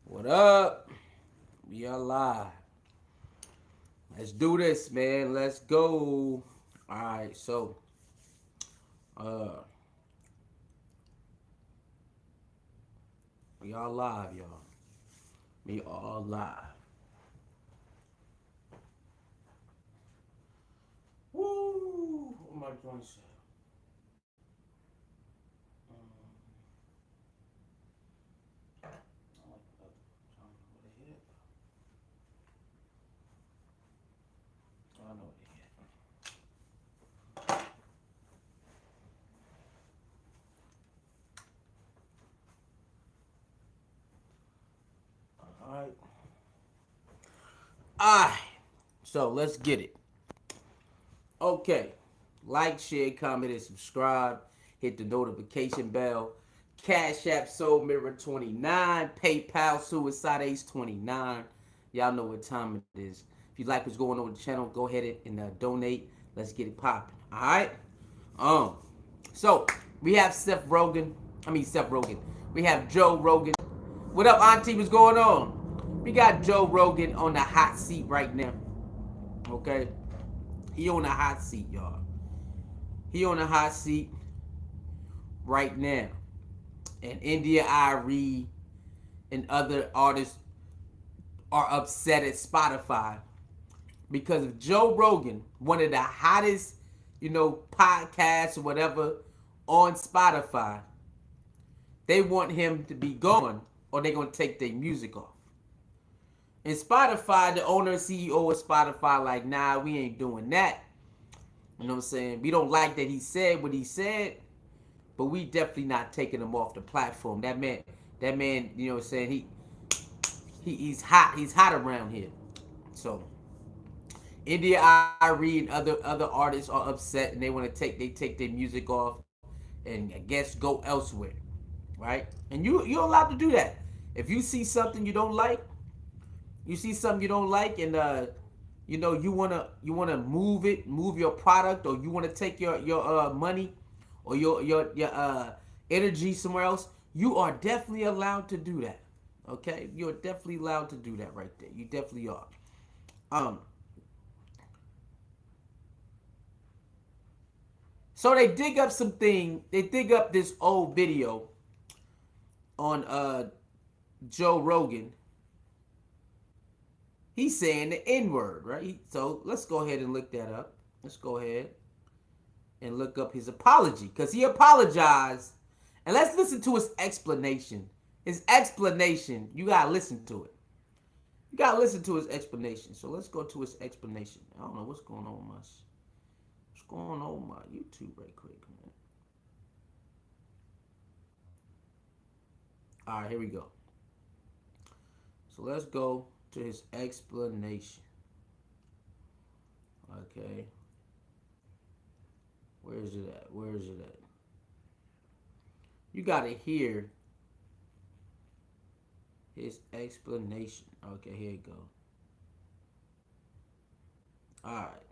What up? We are live. Let's do this, man. Let's go. All right, so uh, we all live, y'all. We all live. Woo! What am I going to say? I know what they hit. All right. All right. So let's get it. Okay. Like, share, comment, and subscribe. Hit the notification bell. Cash App Soul Mirror 29. PayPal Suicide Ace 29. Y'all know what time it is. If you like what's going on with the channel, go ahead and donate. Let's get it popping. Alright? Um. So, we have Seth Rogan. We have Joe Rogan. What up, Auntie? What's going on? We got Joe Rogan on the hot seat right now. Okay? He on the hot seat, y'all. He on the hot seat right now. And India Irie and other artists are upset at Spotify because of Joe Rogan, one of the hottest, podcasts or whatever on Spotify. They want him to be gone or they're going to take their music off. And Spotify, the owner and CEO of Spotify, like, nah, we ain't doing that. You know what I'm saying? We don't like that he said what he said, but we definitely not taking him off the platform. That man, you know what I'm saying? He's hot. He's hot around here. So India Irie and other artists are upset and they want to take their music off and I guess go elsewhere, right? And you're allowed to do that. If you see something and you wanna move your product, or you wanna take your money or your energy somewhere else, you are definitely allowed to do that. Okay, you're definitely allowed to do that right there. You definitely are. Um, so they dig up something. They dig up this old video on Joe Rogan. He's saying the N word, right? So let's go ahead and look that up. Let's go ahead and look up his apology because he apologized. And let's listen to his explanation. His explanation, you gotta listen to it. You gotta listen to his explanation. So let's go to his explanation. I don't know what's going on with what's going on with my YouTube right quick, man. All right, here we go. So let's go to his explanation. Okay. Where is it at? Where is it at? You gotta hear his explanation. Okay, here you go. All right.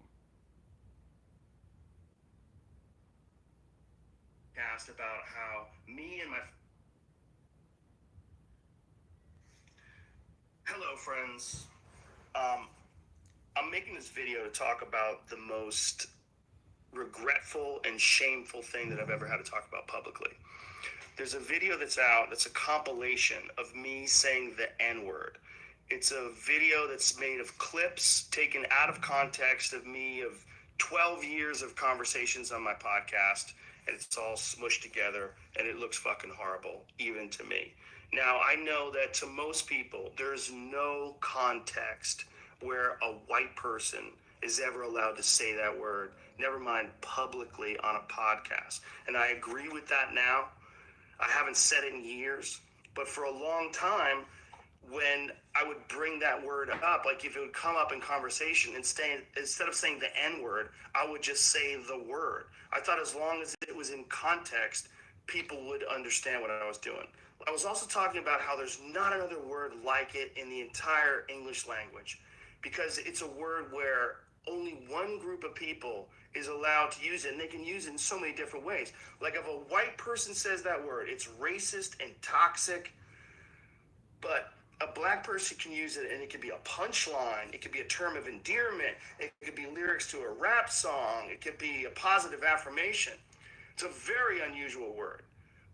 Asked about how me and my hello friends. Um, I'm making this video to talk about the most regretful and shameful thing that I've ever had to talk about publicly. There's a video that's out that's a compilation of me saying the N-word. It's a video that's made of clips taken out of context of me of 12 years of conversations on my podcast, and it's all smushed together, and it looks fucking horrible, even to me. Now, I know that to most people, there's no context where a white person is ever allowed to say that word, never mind publicly on a podcast. And I agree with that now. I haven't said it in years, but for a long time, when I would bring that word up, like if it would come up in conversation, instead of saying the N word, I would just say the word. I thought as long as it was in context, people would understand what I was doing. I was also talking about how there's not another word like it in the entire English language, because it's a word where only one group of people is allowed to use it, and they can use it in so many different ways. Like if a white person says that word, it's racist and toxic. But A black person can use it, and it could be a punchline. It could be a term of endearment. It could be lyrics to a rap song. It could be a positive affirmation. It's a very unusual word,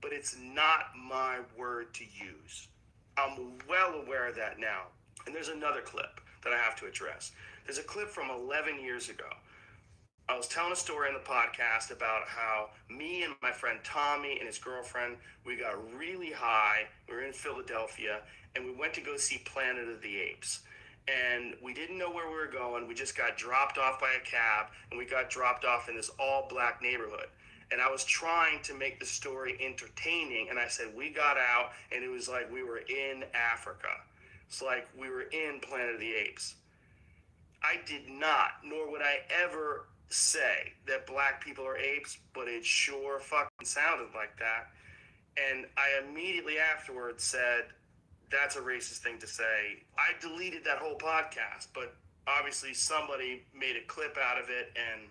but it's not my word to use. I'm well aware of that now. And there's another clip that I have to address. There's a clip from 11 years ago. I was telling a story in the podcast about how me and my friend Tommy and his girlfriend, we got really high. We were in Philadelphia, and we went to go see Planet of the Apes. And we didn't know where we were going. We just got dropped off by a cab, and we got dropped off in this all-black neighborhood. And I was trying to make the story entertaining, and I said we got out, and it was like we were in Africa. It's like we were in Planet of the Apes. I did not, nor would I ever say that black people are apes, but it sure fucking sounded like that. And I immediately afterwards said, that's a racist thing to say. I deleted that whole podcast, but obviously somebody made a clip out of it and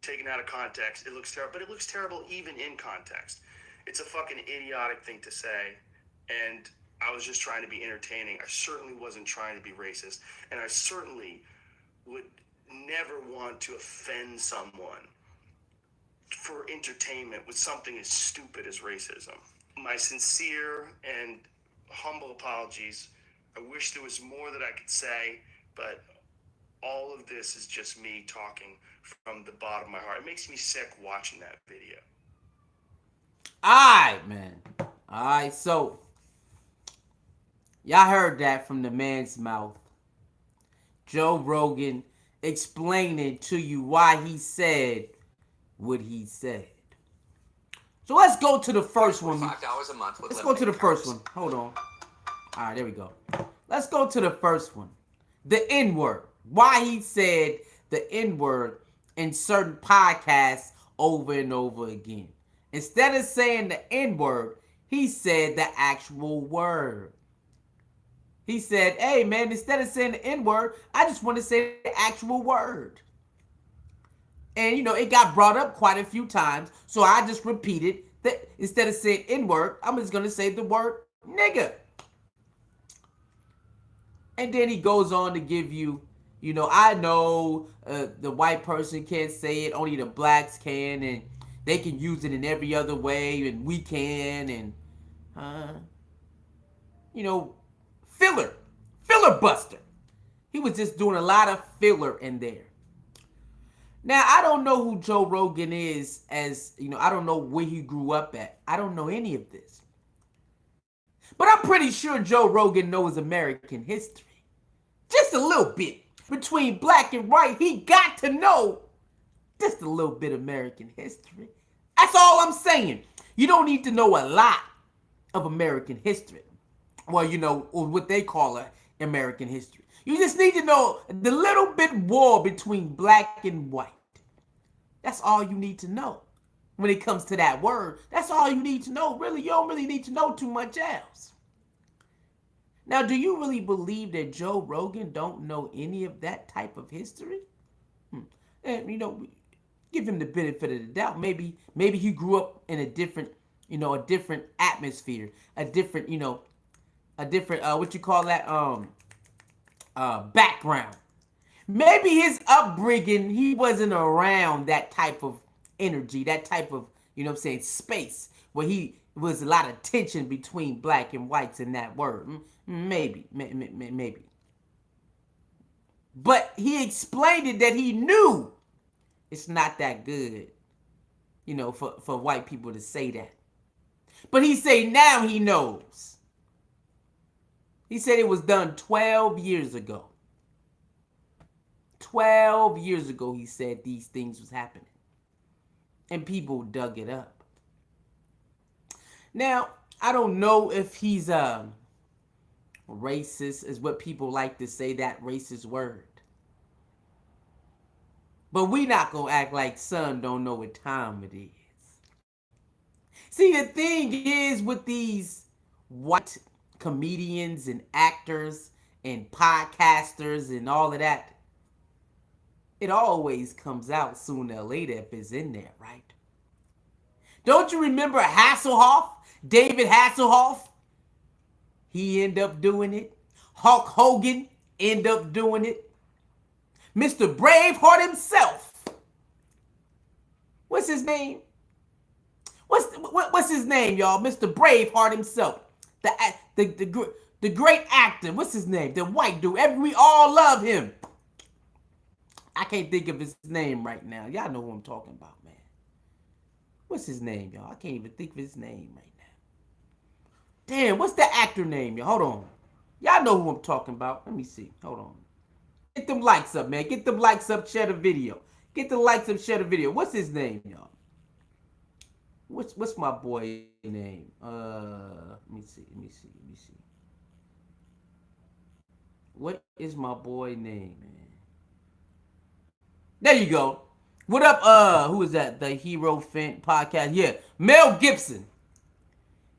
taken out of context. It looks terrible, but it looks terrible even in context. It's a fucking idiotic thing to say, and I was just trying to be entertaining. I certainly wasn't trying to be racist, and I certainly would never want to offend someone for entertainment with something as stupid as racism. My sincere and humble apologies. I wish there was more that I could say, but all of this is just me talking from the bottom of my heart. It makes me sick watching that video. Alright, man. Alright, so y'all heard that from the man's mouth. Joe Rogan explaining to you why he said what he said. So let's go to the first one. $5 a month. Let's go to the first one. Hold on. All right, there we go. Let's go to the first one. The N-word. Why he said the N-word in certain podcasts over and over again. Instead of saying the N-word, he said the actual word. He said, hey, man, instead of saying the N-word, I just want to say the actual word. And, you know, it got brought up quite a few times, so I just repeated that instead of saying N-word, I'm just going to say the word nigga. And then he goes on to give you, you know, I know the white person can't say it, only the blacks can, and they can use it in every other way, and we can, and, you know, filler buster. He was just doing a lot of filler in there. Now, I don't know who Joe Rogan is, as, you know, I don't know where he grew up at. I don't know any of this. But I'm pretty sure Joe Rogan knows American history. Just a little bit. Between black and white, he got to know just a little bit of American history. That's all I'm saying. You don't need to know a lot of American history. Well, you know, or what they call American history. You just need to know the little bit war between black and white. That's all you need to know. When it comes to that word, that's all you need to know. Really, you don't really need to know too much else. Now, do you really believe that Joe Rogan don't know any of that type of history? And, you know, give him the benefit of the doubt. Maybe he grew up in a different, you know, a different atmosphere, a different, you know, a different, what you call that, background. Maybe his upbringing, he wasn't around that type of energy, that type of, you know what I'm saying, space, where he was a lot of tension between black and whites in that word. Maybe. But he explained it that he knew it's not that good, you know, for white people to say that. But he said now he knows. He said it was done 12 years ago. 12 years ago, he said these things was happening. And people dug it up. Now, I don't know if he's racist, is what people like to say, that racist word. But we not going to act like son don't know what time it is. See, the thing is with these white comedians and actors and podcasters and all of that, it always comes out sooner or later if it's in there, right? Don't you remember Hasselhoff? David Hasselhoff? He end up doing it. Hulk Hogan end up doing it. Mr. Braveheart himself. What's his name? What's his name, y'all? Mr. Braveheart himself. The great actor. What's his name? The white dude. We all love him. I can't think of his name right now. Y'all know who I'm talking about, man. What's his name, y'all? I can't even think of his name right now. Damn, what's the actor name, y'all? Hold on. Y'all know who I'm talking about. Let me see. Hold on. Get them likes up, man. Get them likes up, share the video. Get the likes up, share the video. What's his name, y'all? What's my boy name? Let me see. What is my boy name, man? There you go. What up, who is that? The Hero Fent podcast. Yeah, Mel Gibson.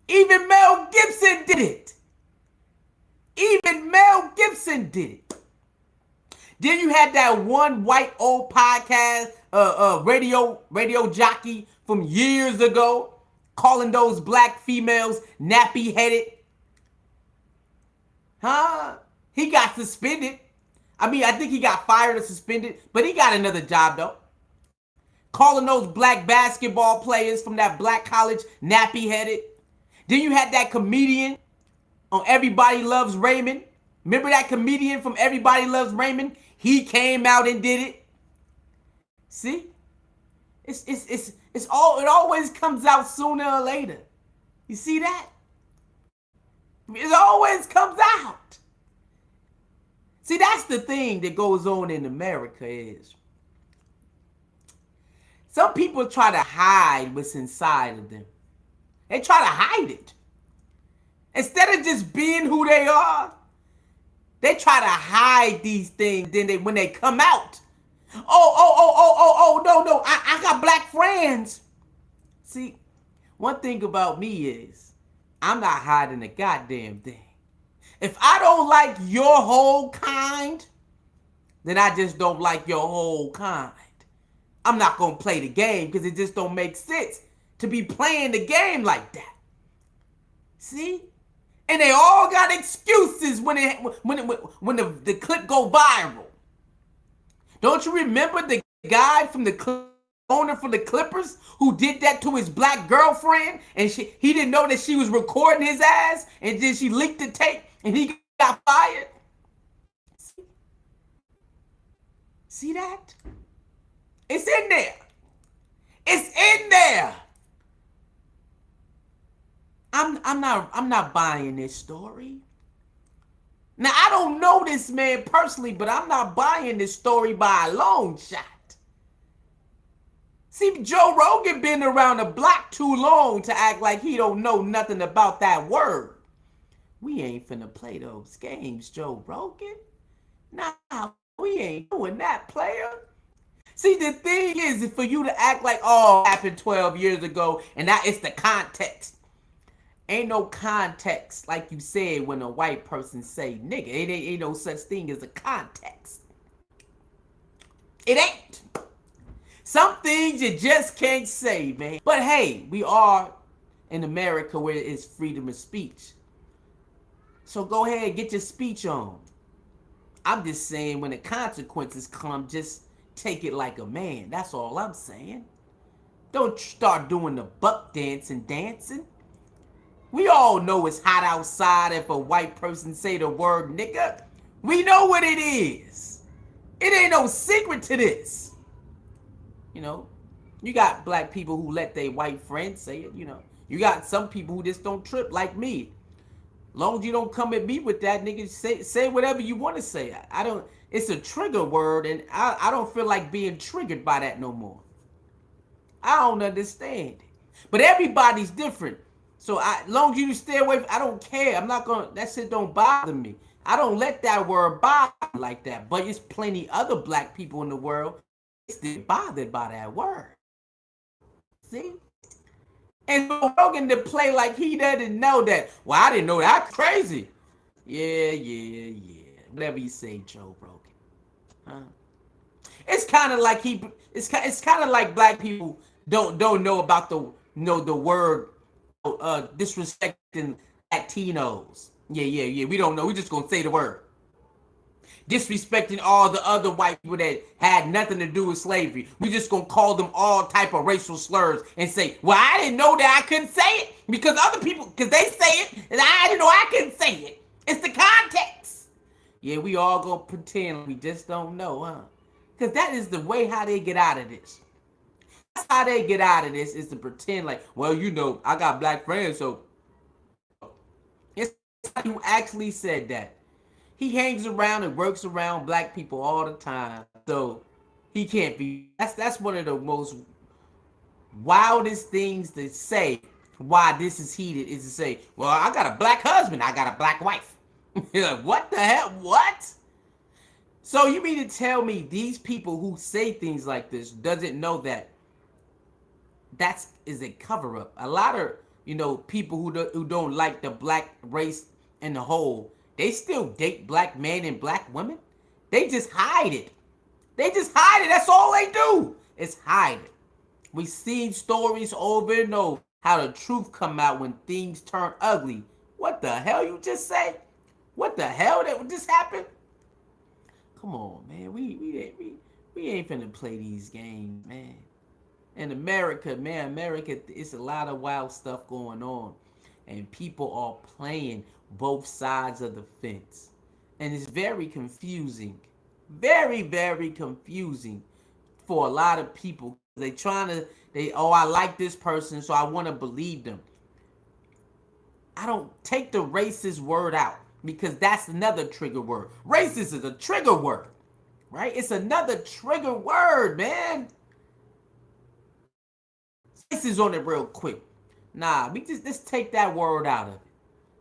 Even Mel Gibson did it. Even Mel Gibson did it. Then you had that one white old podcast, radio jockey from years ago, calling those black females nappy-headed. Huh? He got suspended. I mean, I think he got fired or suspended, but he got another job, though. Calling those black basketball players from that black college nappy-headed. Then you had that comedian on Everybody Loves Raymond. Remember that comedian from Everybody Loves Raymond? He came out and did it. See? It always comes out sooner or later. You see that? It always comes out. See, that's the thing that goes on in America is some people try to hide what's inside of them. They try to hide it. Instead of just being who they are, they try to hide these things. Then when they come out, no, I got black friends. See, one thing about me is I'm not hiding a goddamn thing. If I don't like your whole kind, then I just don't like your whole kind. I'm not going to play the game because it just don't make sense to be playing the game like that. See? And they all got excuses when the clip go viral. Don't you remember the guy from the owner for the Clippers who did that to his black girlfriend and he didn't know that she was recording his ass and then she leaked the tape and he got fired? See that? It's in there. It's in there. I'm not buying this story. Now, I don't know this man personally, but I'm not buying this story by a long shot. See, Joe Rogan been around the block too long to act like he don't know nothing about that word. We ain't finna play those games, Joe Rogan. Nah, we ain't doing that, player. See, the thing is for you to act like, oh, it happened 12 years ago, and that it's the context. Ain't no context, like you said, when a white person say nigga. It ain't no such thing as a context. It ain't. Some things you just can't say, man. But hey, we are in America where it's freedom of speech. So go ahead and get your speech on. I'm just saying when the consequences come, just take it like a man. That's all I'm saying. Don't start doing the buck dancing. We all know it's hot outside if a white person say the word nigga. We know what it is. It ain't no secret to this. You know, you got black people who let their white friends say it, you know. You got some people who just don't trip like me. Long as you don't come at me with that, nigga, say whatever you want to say. I don't, it's a trigger word, and I don't feel like being triggered by that no more. I don't understand it. But everybody's different. So long as you stay away, I don't care. I'm not gonna, that shit don't bother me. I don't let that word bother me like that. But it's plenty other black people in the world still bothered by that word. See? And so Rogan to play like he doesn't know that. Well, I didn't know that. Crazy. Yeah. Whatever you say, Joe Rogan. Huh? It's kind of like it's kind of like black people don't know about the word disrespecting Latinos. Yeah. We don't know. We just gonna say the word. Disrespecting all the other white people that had nothing to do with slavery. We just gonna call them all type of racial slurs and say, well, I didn't know that I couldn't say it because other people, because they say it, and I didn't know I couldn't say it. It's the context. Yeah, we all gonna pretend we just don't know, huh? Because that is the way how they get out of this. That's how they get out of this, is to pretend like, well, I got black friends, so it's who actually said that. He hangs around and works around black people all the time, so he can't be. That's one of the most wildest things to say. Why this is heated is to say, well, I got a black husband, I got a black wife. You're like, what the hell? What? So you mean to tell me these people who say things like this doesn't know that is a cover up? A lot of people who don't like the black race in the whole, they still date black men and black women. They just hide it. That's all they do is hide it. We've seen stories over and over how the truth come out when things turn ugly. What the hell you just say? What the hell that just happened? Come on, man. We ain't finna play these games, man. In America, it's a lot of wild stuff going on. And people are playing both sides of the fence. And it's very confusing. Very, very confusing for a lot of people. I like this person, so I want to believe them. I don't take the racist word out because that's another trigger word. Racist is a trigger word, right? It's another trigger word, man. Is on it real quick. Let's take that word out of it.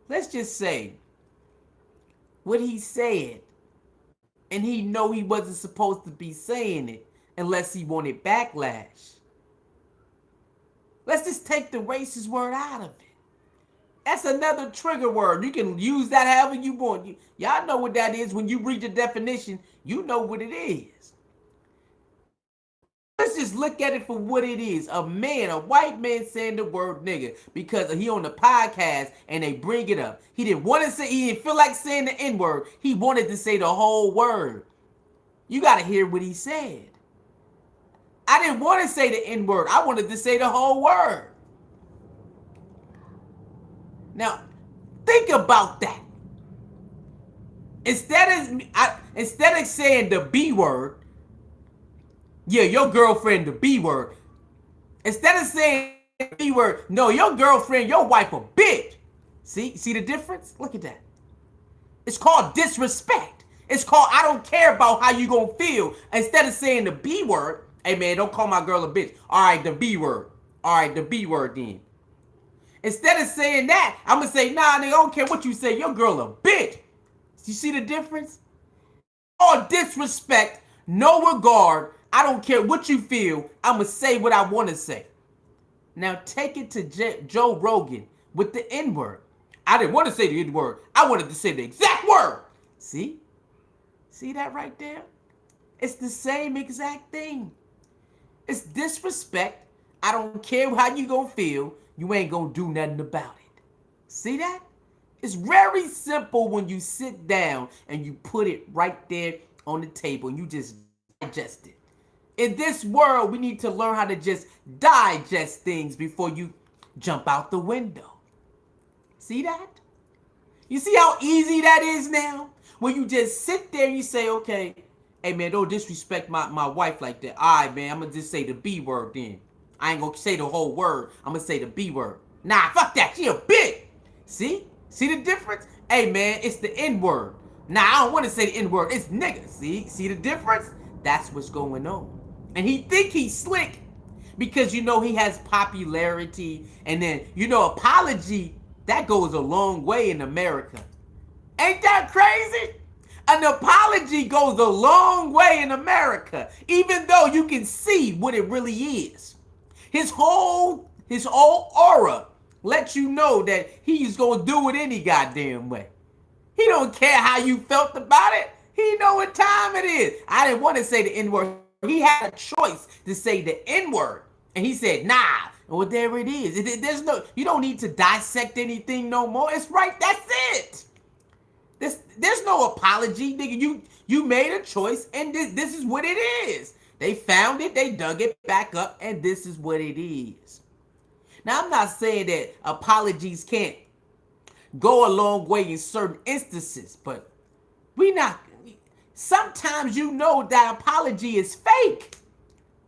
Let's just say what he said, and he know he wasn't supposed to be saying it unless he wanted backlash. Let's just take the racist word out of it. That's another trigger word. You can use that however you want. Y'all know what that is. When you read the definition, you know what it is. Let's just look at it for what it is. A white man saying the word nigga because he on the podcast and they bring it up. He didn't feel like saying the N-word. He wanted to say the whole word. You got to hear what he said. I didn't want to say the N-word. I wanted to say the whole word. Now, think about that. Instead of saying the B word, yeah, your girlfriend, the B word. Instead of saying the B word, no, your girlfriend, your wife a bitch. See the difference? Look at that. It's called disrespect. It's called I don't care about how you gonna feel. Instead of saying the B word, hey man, don't call my girl a bitch. All right, the B word. All right, the B word then. Instead of saying that, I'm gonna say, nah, nigga, I don't care what you say. Your girl a bitch. You see the difference? All disrespect, no regard. I don't care what you feel. I'm going to say what I want to say. Now take it to Joe Rogan with the N-word. I didn't want to say the N-word. I wanted to say the exact word. See? See that right there? It's the same exact thing. It's disrespect. I don't care how you going to feel. You ain't going to do nothing about it. See that? It's very simple when you sit down and you put it right there on the table and you just digest it. In this world, we need to learn how to just digest things before you jump out the window. See that? You see how easy that is now? When you just sit there and you say, okay, hey man, don't disrespect my wife like that. All right, man, I'm going to just say the B word then. I ain't going to say the whole word. I'm going to say the B word. Nah, fuck that. She a bitch. See? See the difference? Hey man, it's the N word. Nah, I don't want to say the N word. It's nigga. See the difference? That's what's going on. And he think he's slick because he has popularity. And then, apology, that goes a long way in America. Ain't that crazy? An apology goes a long way in America, even though you can see what it really is. His whole aura lets you know that he's going to do it any goddamn way. He don't care how you felt about it. He know what time it is. I didn't want to say the N-word. He had a choice to say the N-word. And he said, nah. Well, there it is. You don't need to dissect anything no more. It's right. That's it. is no apology, nigga. You made a choice, and this is what it is. They found it, they dug it back up, and this is what it is. Now, I'm not saying that apologies can't go a long way in certain instances, but we not. Sometimes you know that apology is fake,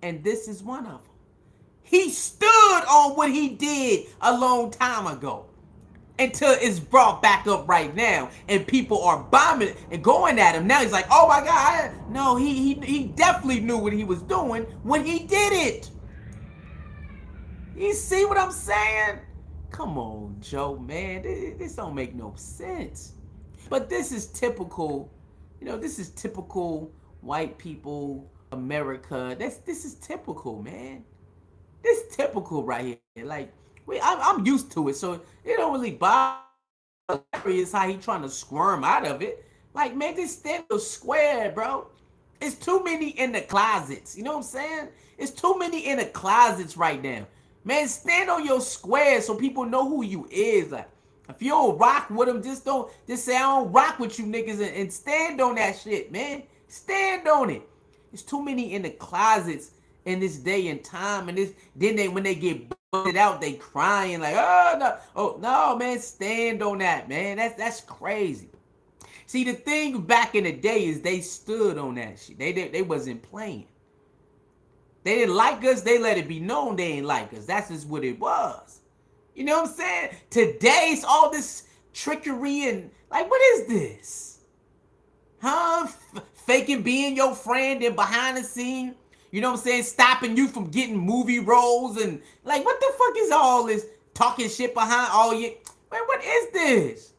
and this is one of them. He stood on what he did a long time ago until it's brought back up right now, and people are bombing and going at him. Now he's like, oh my God. No, he definitely knew what he was doing when he did it. You see what I'm saying? Come on, Joe, man. This don't make no sense. But this is typical, this is typical white people, America. This is typical, man. This is typical right here. Like, I'm used to it, so it don't really bother me. It's how he trying to squirm out of it. Like, man, this stand up square, bro. It's too many in the closets. You know what I'm saying? It's too many in the closets right now. Man, stand on your square so people know who you is. Like, if you don't rock with them, just say I don't rock with you niggas and stand on that shit, man. Stand on it. There's too many in the closets in this day and time, and when they get busted out, they crying like, oh no, man, stand on that, man. That's crazy. See, the thing back in the day is they stood on that shit. They wasn't playing. They didn't like us. They let it be known they ain't like us. That's just what it was. You know what I'm saying? Today's all this trickery and like, what is this? Huh? Faking being your friend and behind the scene. You know what I'm saying? Stopping you from getting movie roles and like, what the fuck is all this talking shit behind all you? Man, what is this?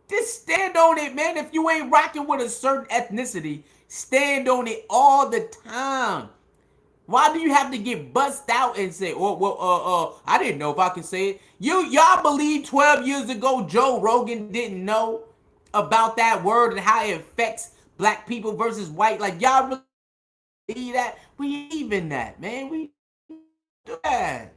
Just stand on it, man. If you ain't rocking with a certain ethnicity, stand on it all the time. Why do you have to get bust out and say, I didn't know if I could say it. Y'all believe 12 years ago Joe Rogan didn't know about that word and how it affects black people versus white? Like, y'all really believe that? We even that, man. We do that.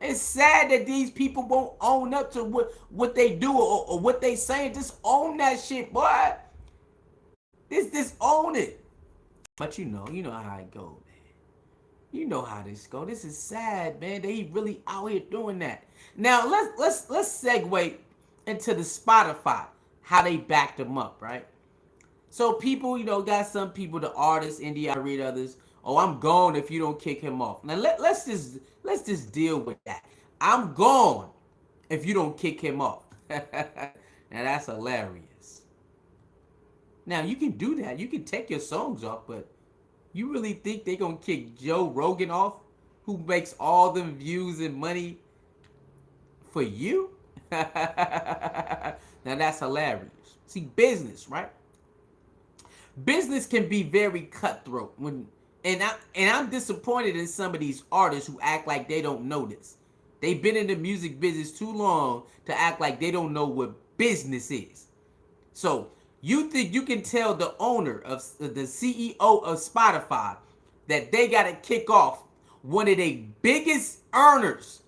It's sad that these people won't own up to what they do or what they saying. Just own that shit, boy. Just own it. But you know how it goes. You know how this go. This is sad, man. They really out here doing that. Now let's segue into the Spotify, how they backed them up, right? So people, got some people, the artists, indie, I read others. Oh, I'm gone if you don't kick him off. Now let's just deal with that. I'm gone if you don't kick him off. Now that's hilarious. Now you can do that. You can take your songs off, but you really think they gonna kick Joe Rogan off, who makes all them views and money for you? Now that's hilarious. See, business, right? Business can be very cutthroat and I'm disappointed in some of these artists who act like they don't know this. They've been in the music business too long to act like they don't know what business is. So you think you can tell the owner of the CEO of Spotify that they got to kick off one of their biggest earners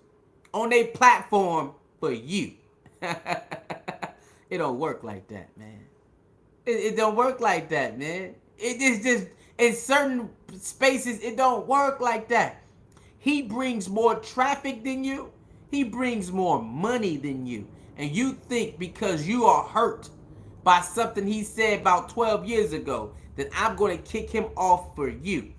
on their platform for you? It don't work like that, man. It don't work like that, man. It is just in certain spaces it don't work like that. He brings more traffic than you. He brings more money than you. And you think because you are hurt by something he said about 12 years ago that I'm going to kick him off for you.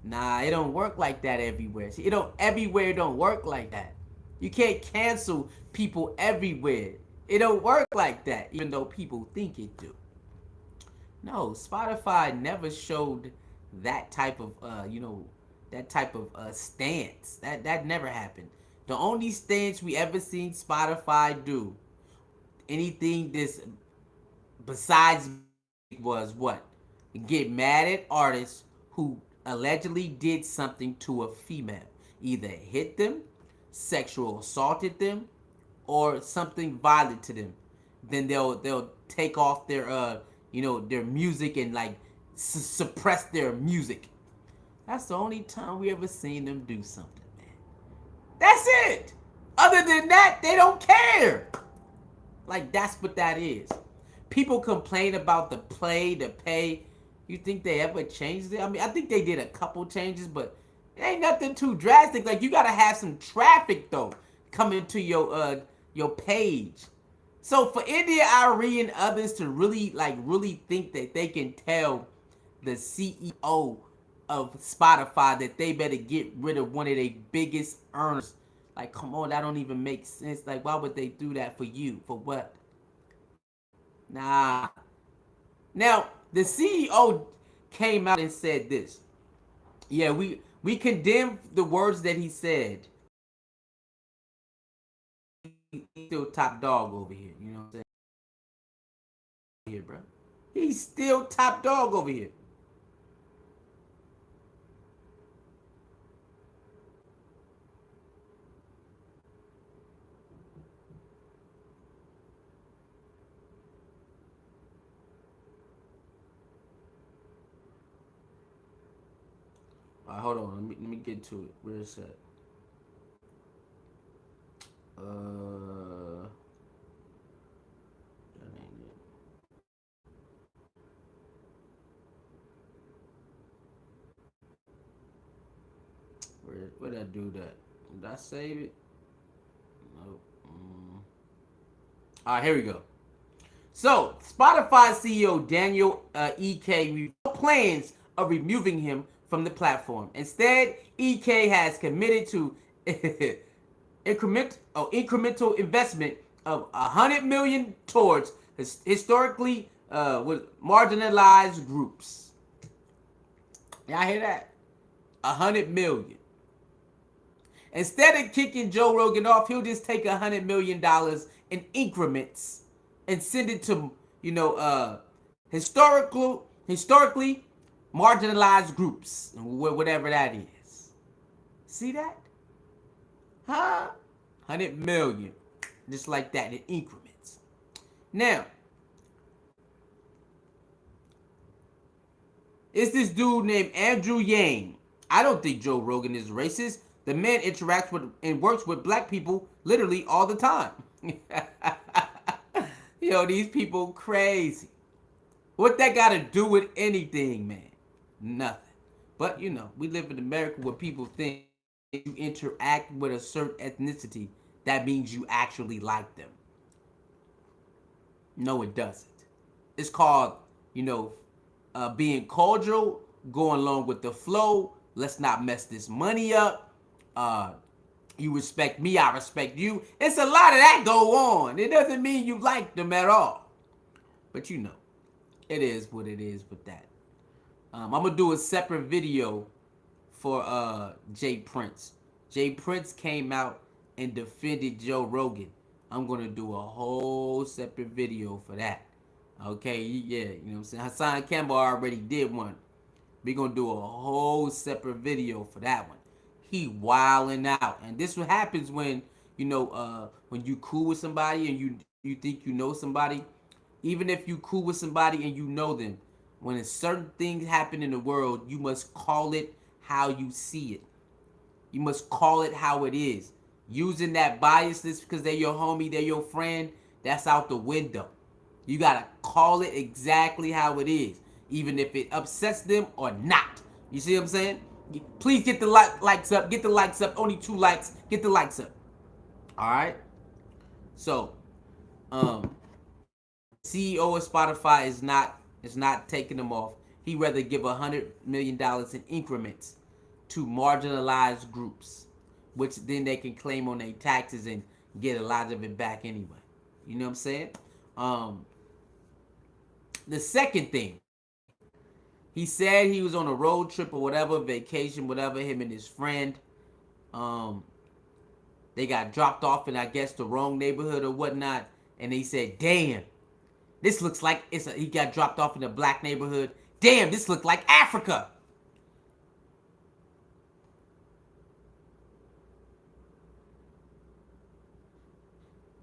Nah, it don't work like that everywhere. See, everywhere it don't work like that. You can't cancel people everywhere. It don't work like that, even though people think it do. No, Spotify never showed that type of stance. That never happened. The only stance we ever seen Spotify do anything this besides was what? Get mad at artists who allegedly did something to a female. Either hit them, sexual assaulted them, or something violent to them. Then they'll take off their their music and like suppress their music. That's the only time we ever seen them do something, man. That's it. Other than that, they don't care. Like, that's what that is. people complain about the pay. You think they ever changed it? I mean, I think they did a couple changes, but it ain't nothing too drastic. Like, you gotta have some traffic though coming to your page. So for India Ari and others to really think that they can tell the CEO of Spotify that they better get rid of one of their biggest earners, like, come on, that don't even make sense. Like, why would they do that for you? For what? Nah. Now, the CEO came out and said this. Yeah, we condemn the words that he said. He's still top dog over here. You know what I'm saying? Here, bro. He's still top dog over here. All right, hold on. Let me get to it. Where is that? That ain't it. Where did I do that? Did I save it? Nope. All right, here we go. So, Spotify CEO Daniel EK revealed plans of removing him from the platform. Instead, EK has committed to incremental investment of $100 million towards historically with marginalized groups. Y'all hear that? $100 million. Instead of kicking Joe Rogan off, he'll just take $100 million in increments and send it to, historically marginalized groups, whatever that is. See that? Huh? 100 million. Just like that in increments. Now, it's this dude named Andrew Yang. I don't think Joe Rogan is racist. The man interacts with and works with black people literally all the time. These people crazy. What that got to do with anything, man? Nothing. But, we live in America where people think you interact with a certain ethnicity, that means you actually like them. No, it doesn't. It's called, being cordial, going along with the flow. Let's not mess this money up. You respect me, I respect you. It's a lot of that go on. It doesn't mean you like them at all. But it is what it is with that. I'm going to do a separate video for Jay Prince. Jay Prince came out and defended Joe Rogan. I'm going to do a whole separate video for that. Okay, yeah, you know what I'm saying? Hassan Campbell already did one. We're going to do a whole separate video for that one. He wilding out. And this what happens when, when you cool with somebody and you think you know somebody. Even if you cool with somebody and you know them, when certain things happen in the world, you must call it how you see it. You must call it how it is. Using that bias just because they're your homie, they're your friend, that's out the window. You got to call it exactly how it is, even if it upsets them or not. You see what I'm saying? Please get the likes up. Get the likes up. Only 2 likes. Get the likes up. All right? So, CEO of Spotify is not taking them off. He'd rather give $100 million in increments to marginalized groups, which then they can claim on their taxes and get a lot of it back anyway. You know what I'm saying? The second thing, he said he was on a road trip or whatever, vacation, whatever, him and his friend. They got dropped off in, I guess, the wrong neighborhood or whatnot. And he said, damn, this looks like he got dropped off in a black neighborhood. Damn, this looked like Africa.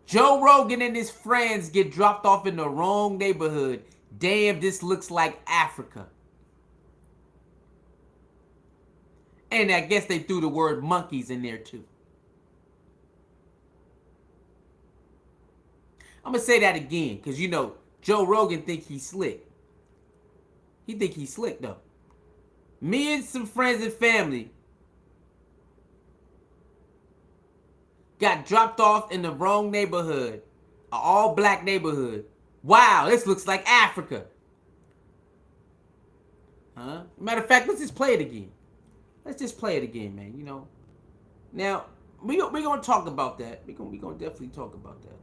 Joe Rogan and his friends get dropped off in the wrong neighborhood. Damn, this looks like Africa. And I guess they threw the word monkeys in there too. I'm going to say that again because, Joe Rogan think he's slick. He think he's slick though. Me and some friends and family got dropped off in the wrong neighborhood, an all black neighborhood. Wow, this looks like Africa. Huh? Matter of fact, let's just play it again. Let's just play it again, man. You know. Now we gonna talk about that. We gonna definitely talk about that.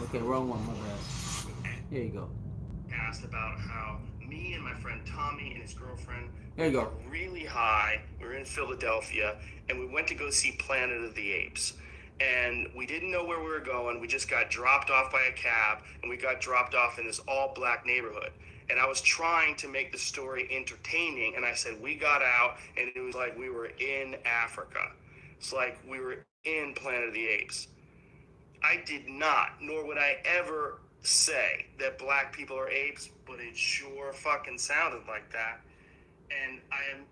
Okay, wrong one. My bad. Here you go. Asked about how me and my friend Tommy and his girlfriend There you go. were really high. We were in Philadelphia, and we went to go see Planet of the Apes. And we didn't know where we were going. We just got dropped off by a cab, and we got dropped off in this all-black neighborhood. And I was trying to make the story entertaining, and I said we got out, and it was like we were in Africa. It's like we were in Planet of the Apes. I did not, nor would I ever say that black people are apes, but it sure fucking sounded like that. And I am...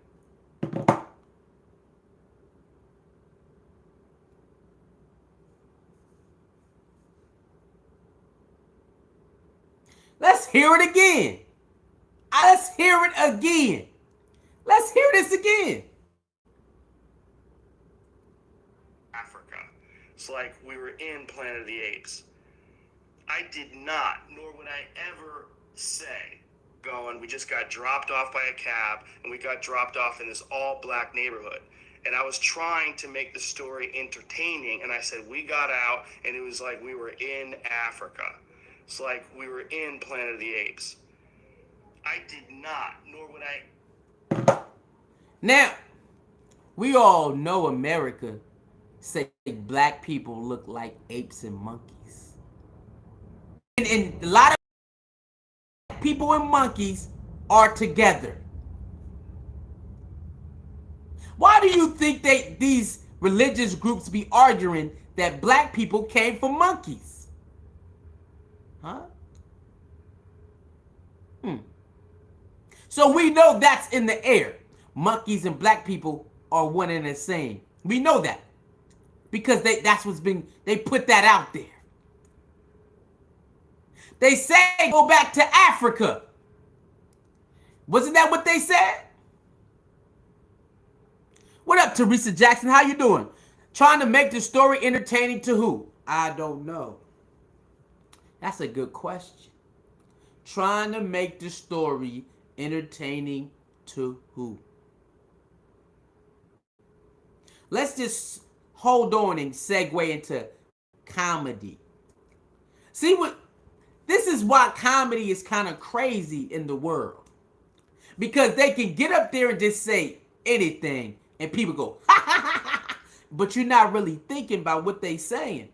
Let's hear it again. Let's hear it again. Let's hear this again. Africa. It's like we were in Planet of the Apes. I did not, nor would I ever say, we just got dropped off by a cab, and we got dropped off in this all-black neighborhood. And I was trying to make the story entertaining, and I said we got out, and it was like we were in Africa. It's like we were in Planet of the Apes. I did not, nor would I... Now, we all know America say black people look like apes and monkeys. And a lot of people and monkeys are together. Why do you think these religious groups be arguing that black people came from monkeys? Huh? So we know that's in the air. Monkeys and black people are one and the same. We know that. Because they put that out there. They say go back to Africa. Wasn't that what they said? What up, Teresa Jackson? How you doing? Trying to make the story entertaining to who? I don't know. That's a good question. Trying to make the story entertaining to who? Let's just hold on and segue into comedy. See what? This is why comedy is kind of crazy in the world. Because they can get up there and just say anything and people go, ha ha ha ha. But you're not really thinking about what they saying.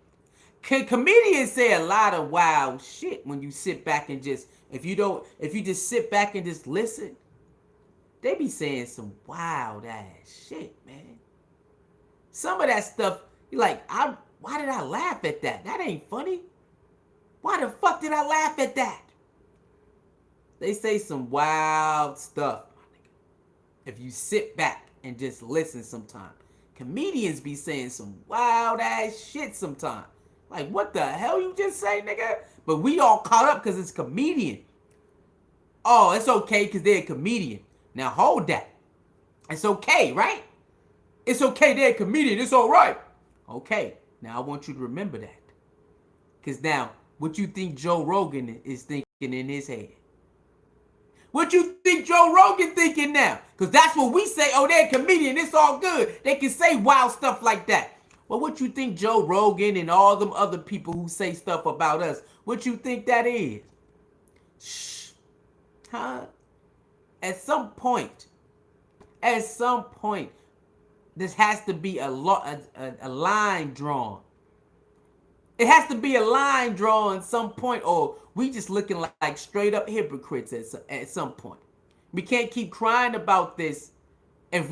Comedians say a lot of wild shit when you sit back and just, if you just sit back and just listen, they be saying some wild ass shit, man. Some of that stuff, you're like, why did I laugh at that? That ain't funny. Why the fuck did I laugh at that? They say some wild stuff, my nigga. If you sit back and just listen sometime. Comedians be saying some wild ass shit sometime. Like, what the hell you just say, nigga? But we all caught up because it's comedian. Oh, it's okay because they're a comedian. Now hold that. It's okay, right? It's okay they're a comedian. It's all right. Okay. Now I want you to remember that. Because now, what you think Joe Rogan is thinking in his head? What you think Joe Rogan thinking now? Because that's what we say. Oh, they're a comedian. It's all good. They can say wild stuff like that. Well, what you think Joe Rogan and all them other people who say stuff about us, what you think that is? Shh. Huh? At some point, this has to be a line drawn. It has to be a line drawn at some point, or we just looking like straight up hypocrites at some point. We can't keep crying about this. If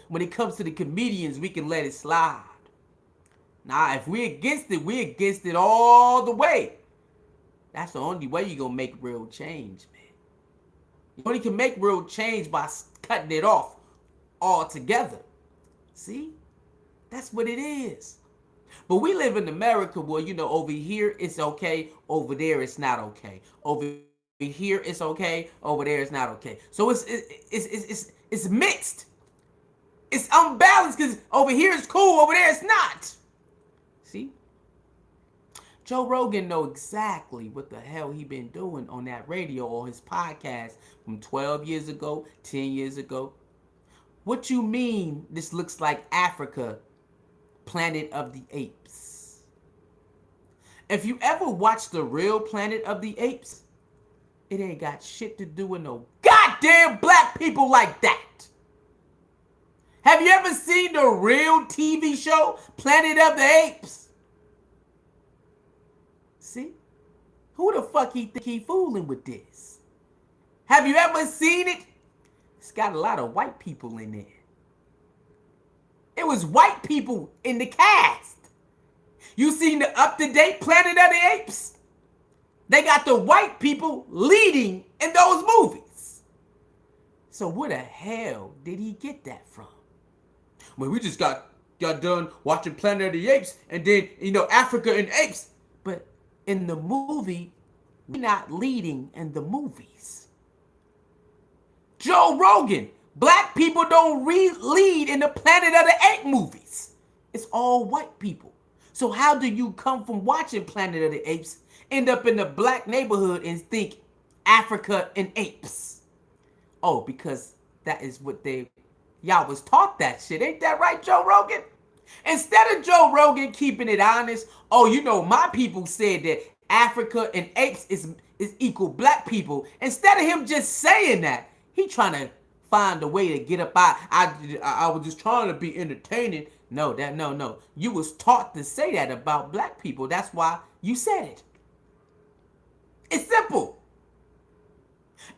when it comes to the comedians, we can let it slide. Now, if we're against it all the way. That's the only way you're gonna make real change, man. You only can make real change by cutting it off altogether. See? That's what it is. But we live in America where, over here it's okay, over there it's not okay. Over here it's okay, over there it's not okay. So it's mixed. It's unbalanced because over here it's cool, over there it's not. See? Joe Rogan know exactly what the hell he been doing on that radio or his podcast from 12 years ago, 10 years ago. What you mean this looks like Africa, Planet of the Apes? If you ever watched the real Planet of the Apes, it ain't got shit to do with no goddamn black people like that. Have you ever seen the real TV show, Planet of the Apes? See? Who the fuck he think he fooling with this? Have you ever seen it? It's got a lot of white people in there. It was white people in the cast. You seen the up-to-date Planet of the Apes? They got the white people leading in those movies. So where the hell did he get that from? Well, we just got done watching Planet of the Apes and then, Africa and apes. But in the movie, we're not leading in the movies. Joe Rogan, black people don't lead in the Planet of the Apes movies. It's all white people. So how do you come from watching Planet of the Apes, end up in the black neighborhood and think Africa and apes? Oh, because that is what y'all was taught that shit. Ain't that right, Joe Rogan? Instead of Joe Rogan keeping it honest, my people said that Africa and apes is equal black people. Instead of him just saying that, he trying to find a way to get up out. I was just trying to be entertaining. No. You was taught to say that about black people. That's why you said it. It's simple.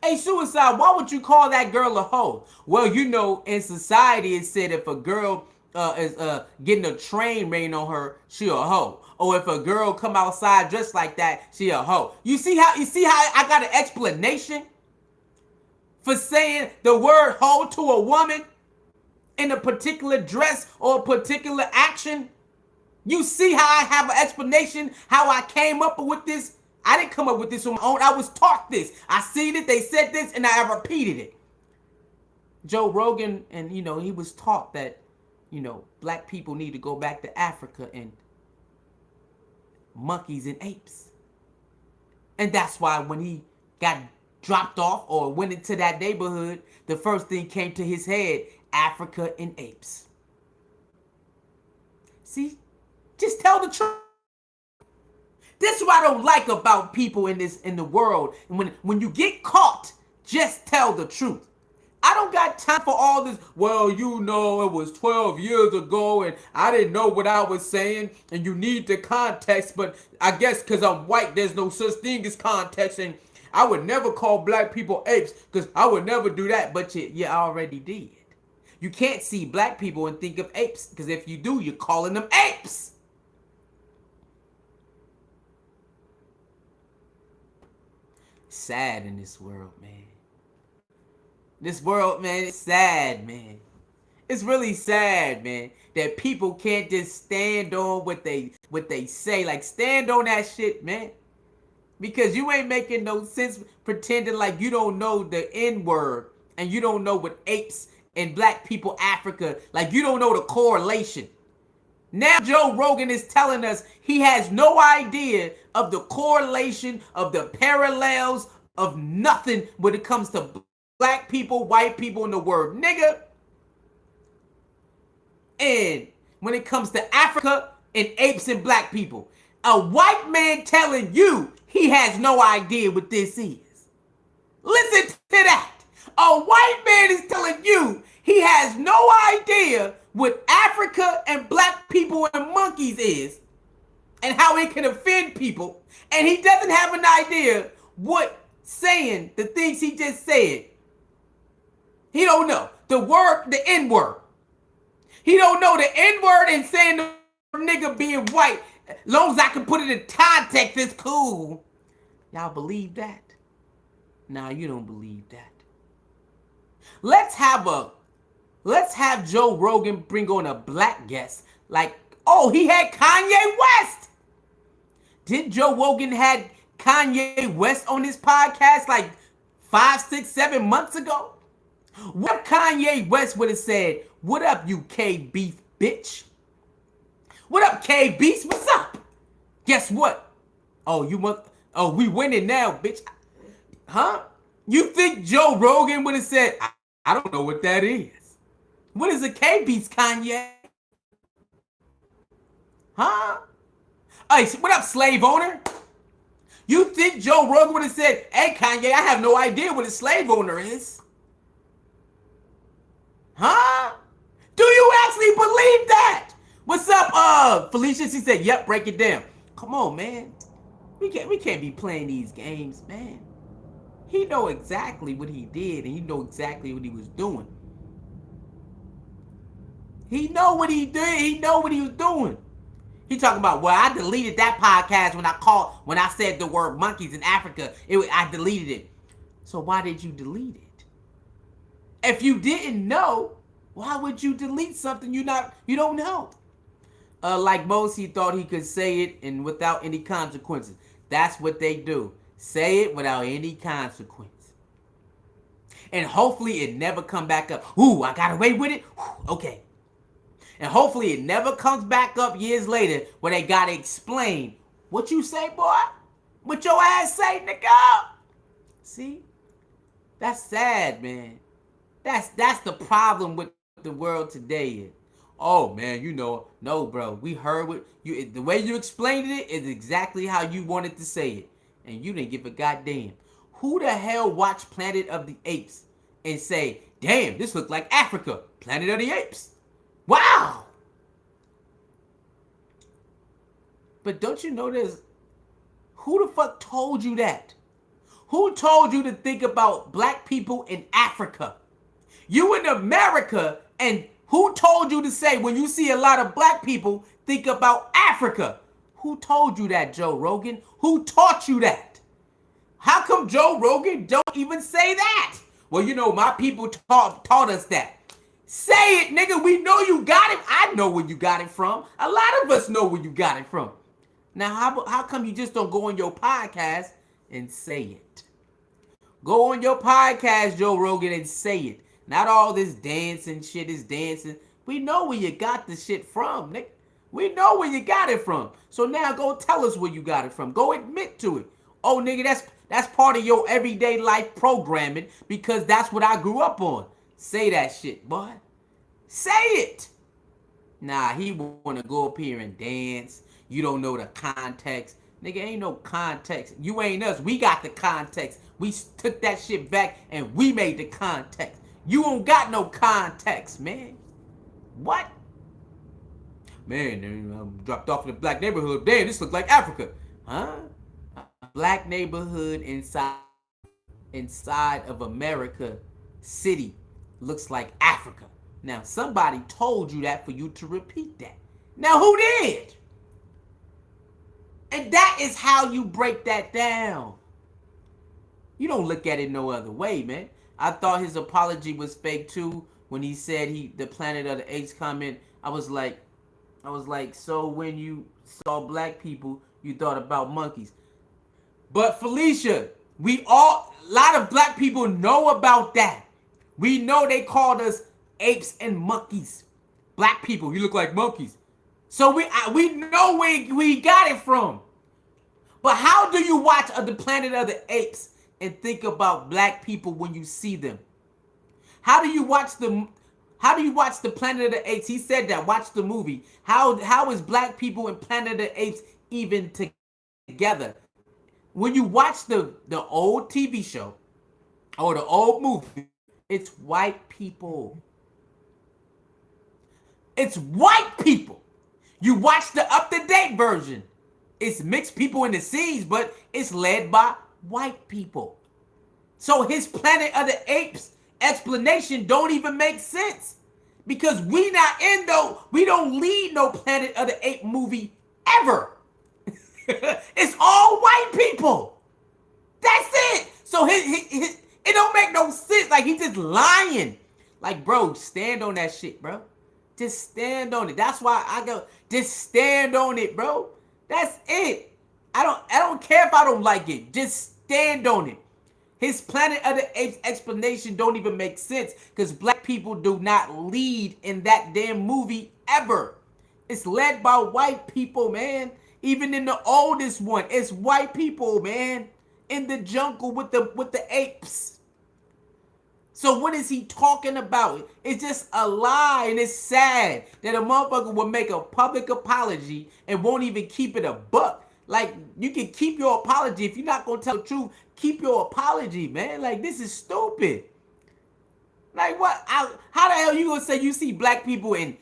Hey, Suicide, why would you call that girl a hoe? Well, in society it said if a girl is getting a train rain on her, she a hoe. Or if a girl come outside dressed like that, she a hoe. You see how I got an explanation for saying the word hoe to a woman in a particular dress or a particular action? You see how I have an explanation how I came up with this? I didn't come up with this on my own. I was taught this. I seen it, they said this, and I repeated it. Joe Rogan, and he was taught that, black people need to go back to Africa and monkeys and apes. And that's why when he got dropped off or went into that neighborhood, the first thing came to his head, Africa and apes. See? Just tell the truth. This is what I don't like about people in the world. And when you get caught, just tell the truth. I don't got time for all this, well, it was 12 years ago and I didn't know what I was saying and you need the context, but I guess because I'm white, there's no such thing as context, and I would never call black people apes because I would never do that, but you already did. You can't see black people and think of apes because if you do, you're calling them apes. Sad in this world, man. This world, man, it's sad, man. It's really sad, man, that people can't just stand on what they say. Like, stand on that shit, man. Because you ain't making no sense pretending like you don't know the N-word and you don't know what apes and black people Africa, like you don't know the correlation. Now Joe Rogan is telling us he has no idea of the correlation, of the parallels, of nothing when it comes to black people, white people, and the word nigga. And when it comes to Africa and apes and black people, a white man telling you he has no idea what this is. Listen to that. A white man is telling you he has no idea what Africa and black people and monkeys is and how it can offend people. And he doesn't have an idea what saying the things he just said. He don't know. The N-word. He don't know the N-word and saying the nigga being white. As long as I can put it in context, it's cool. Y'all believe that? Nah, you don't believe that. Let's have Joe Rogan bring on a black guest Like, oh, he had Kanye West. Did Joe Rogan had Kanye West on his podcast like 5, 6, 7 months ago? What if Kanye West would have said, "What up, you K Beef bitch? What up, K Beast? What's up? Guess what? Oh, you want? Oh, we winning now, bitch. Huh? You think Joe Rogan would have said, I don't know what that is. What is a K Beast, Kanye? Huh? Hey, what up, slave owner? You think Joe Rogan would have said, hey, Kanye, I have no idea what a slave owner is? Huh? Do you actually believe that? What's up, Felicia? She said, yep, break it down. Come on, man. We can't be playing these games, man. He know exactly what he did, and he know exactly what he was doing. He know what he did. He know what he was doing. He talking about, well, I deleted that podcast when I said the word monkeys in Africa. I deleted it. So why did you delete it? If you didn't know, why would you delete something you don't know? Like most, he thought he could say it and without any consequences. That's what they do. Say it without any consequence. And hopefully it never come back up. Ooh, I got away with it? Whew, okay. And hopefully it never comes back up years later where they gotta explain what you say, boy. What your ass say, nigga? See? That's sad, man. That's the problem with the world today. Oh man, no, bro. We heard what you. The way you explained it is exactly how you wanted to say it, and you didn't give a goddamn. Who the hell watched Planet of the Apes and say, "Damn, this looked like Africa, Planet of the Apes"? Wow. But don't you know there's who the fuck told you that? Who told you to think about black people in Africa? You in America, and who told you to say when you see a lot of black people, think about Africa? Who told you that, Joe Rogan? Who taught you that? How come Joe Rogan don't even say that? Well, my people taught us that. Say it, nigga. We know you got it. I know where you got it from. A lot of us know where you got it from. Now, how come you just don't go on your podcast and say it? Go on your podcast, Joe Rogan, and say it. Not all this dancing shit is dancing. We know where you got the shit from, nigga. We know where you got it from. So now go tell us where you got it from. Go admit to it. Oh, nigga, that's part of your everyday life programming because that's what I grew up on. Say that shit, boy. Say it. Nah, he want to go up here and dance. You don't know the context. Nigga, ain't no context. You ain't us. We got the context. We took that shit back and we made the context. You don't got no context, man. What? Man, I'm dropped off in the black neighborhood. Damn, this looks like Africa. Huh? A black neighborhood inside of America City looks like Africa. Now, somebody told you that for you to repeat that. Now, who did? And that is how you break that down. You don't look at it no other way, man. I thought his apology was fake too when he said the Planet of the Apes comment. I was like, so when you saw black people, you thought about monkeys. But Felicia, a lot of black people know about that. We know they called us apes and monkeys. Black people, you look like monkeys. So we know where we got it from. But how do you watch the Planet of the Apes and think about black people when you see them? How do you watch the Planet of the Apes? He said that. Watch the movie. How is black people and Planet of the Apes even together? When you watch the old TV show or the old movie, it's white people. It's white people. You watch the up-to-date version. It's mixed people in the scenes, but it's led by white people. So his Planet of the Apes explanation don't even make sense. Because we don't lead no Planet of the Apes movie ever. It's all white people. That's it. So it don't make no sense. Like, he's just lying. Like, bro, stand on that shit, bro. Just stand on it. That's why I go, just stand on it, bro. That's it. I don't care if I don't like it. Just stand on it. His Planet of the Apes explanation don't even make sense because black people do not lead in that damn movie ever. It's led by white people, man. Even in the oldest one, it's white people, man. In the jungle with the apes. So what is he talking about? It's just a lie, and it's sad that a motherfucker will make a public apology and won't even keep it a buck. Like, you can keep your apology. If you're not going to tell the truth, keep your apology, man. Like, this is stupid. Like, what? How the hell you going to say you see black people in